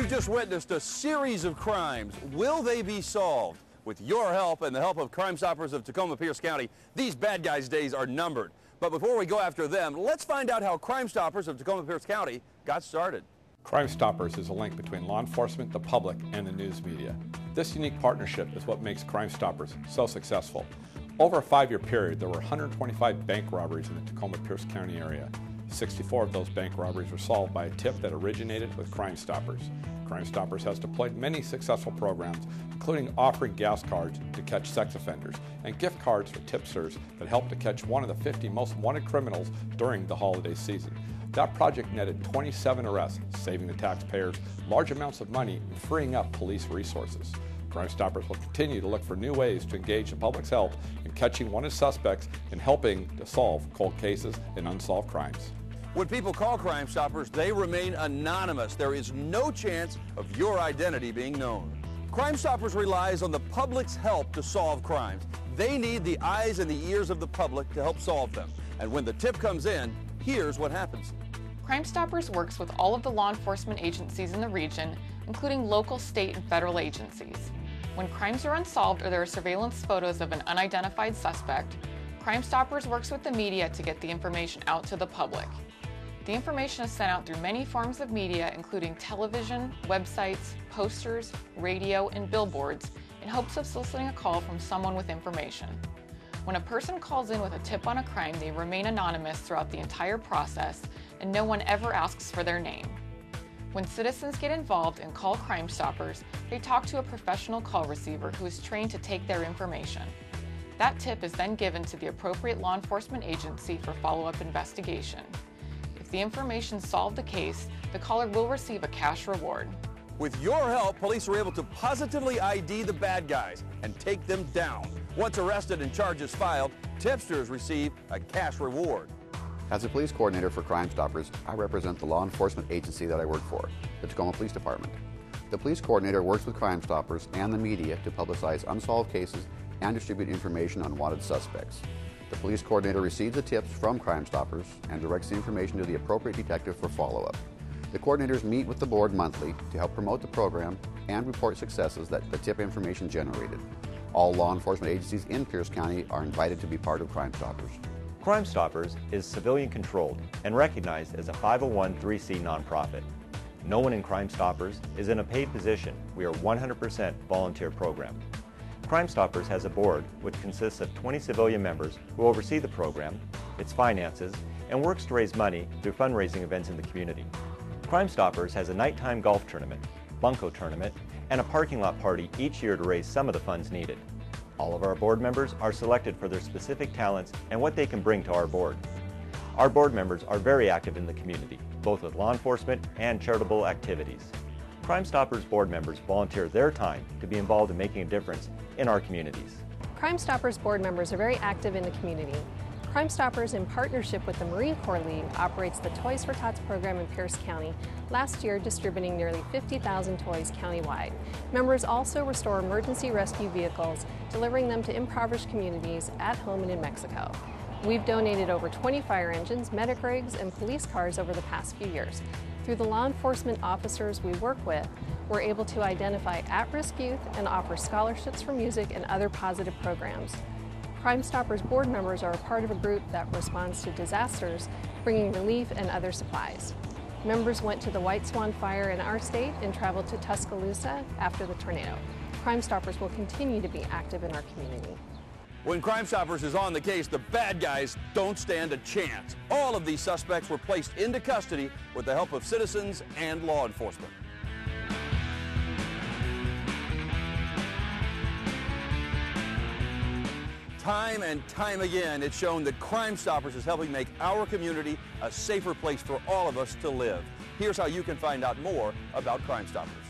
We've just witnessed a series of crimes. Will they be solved? With your help and the help of Crime Stoppers of Tacoma-Pierce County, these bad guys' days are numbered. But before we go after them, let's find out how Crime Stoppers of Tacoma-Pierce County got started. Crime Stoppers is a link between law enforcement, the public, and the news media. This unique partnership is what makes Crime Stoppers so successful. Over a 5-year period, there were 125 bank robberies in the Tacoma-Pierce County area. 64 of those bank robberies were solved by a tip that originated with Crime Stoppers. Crime Stoppers has deployed many successful programs, including offering gas cards to catch sex offenders and gift cards for tipsters that help to catch one of the 50 most wanted criminals during the holiday season. That project netted 27 arrests, saving the taxpayers large amounts of money and freeing up police resources. Crime Stoppers will continue to look for new ways to engage the public's help in catching wanted suspects and helping to solve cold cases and unsolved crimes. When people call Crime Stoppers, they remain anonymous. There is no chance of your identity being known. Crime Stoppers relies on the public's help to solve crimes. They need the eyes and the ears of the public to help solve them. And when the tip comes in, here's what happens. Crime Stoppers works with all of the law enforcement agencies in the region, including local, state, and federal agencies. When crimes are unsolved or there are surveillance photos of an unidentified suspect, Crime Stoppers works with the media to get the information out to the public. The information is sent out through many forms of media, including television, websites, posters, radio, and billboards, in hopes of soliciting a call from someone with information. When a person calls in with a tip on a crime, they remain anonymous throughout the entire process, and no one ever asks for their name. When citizens get involved and call Crime Stoppers, they talk to a professional call receiver who is trained to take their information. That tip is then given to the appropriate law enforcement agency for follow-up investigation. If the information solved the case, the caller will receive a cash reward. With your help, police are able to positively ID the bad guys and take them down. Once arrested and charges filed, tipsters receive a cash reward. As a police coordinator for Crime Stoppers, I represent the law enforcement agency that I work for, the Tacoma Police Department. The police coordinator works with Crime Stoppers and the media to publicize unsolved cases and distribute information on wanted suspects. The police coordinator receives the tips from Crime Stoppers and directs the information to the appropriate detective for follow-up. The coordinators meet with the board monthly to help promote the program and report successes that the tip information generated. All law enforcement agencies in Pierce County are invited to be part of Crime Stoppers. Crime Stoppers is civilian-controlled and recognized as a 501(c) nonprofit. No one in Crime Stoppers is in a paid position. We are 100% volunteer program. Crime Stoppers has a board which consists of 20 civilian members who oversee the program, its finances, and works to raise money through fundraising events in the community. Crime Stoppers has a nighttime golf tournament, bunco tournament, and a parking lot party each year to raise some of the funds needed. All of our board members are selected for their specific talents and what they can bring to our board. Our board members are very active in the community, both with law enforcement and charitable activities. Crime Stoppers board members volunteer their time to be involved in making a difference in our communities. Crime Stoppers board members are very active in the community. Crime Stoppers, in partnership with the Marine Corps League, operates the Toys for Tots program in Pierce County, last year distributing nearly 50,000 toys countywide. Members also restore emergency rescue vehicles, delivering them to impoverished communities at home and in Mexico. We've donated over 20 fire engines, medic rigs, and police cars over the past few years. Through the law enforcement officers we work with, we're able to identify at-risk youth and offer scholarships for music and other positive programs. Crime Stoppers board members are a part of a group that responds to disasters, bringing relief and other supplies. Members went to the White Swan Fire in our state and traveled to Tuscaloosa after the tornado. Crime Stoppers will continue to be active in our community. When Crime Stoppers is on the case, the bad guys don't stand a chance. All of these suspects were placed into custody with the help of citizens and law enforcement. Time and time again, it's shown that Crime Stoppers is helping make our community a safer place for all of us to live. Here's how you can find out more about Crime Stoppers.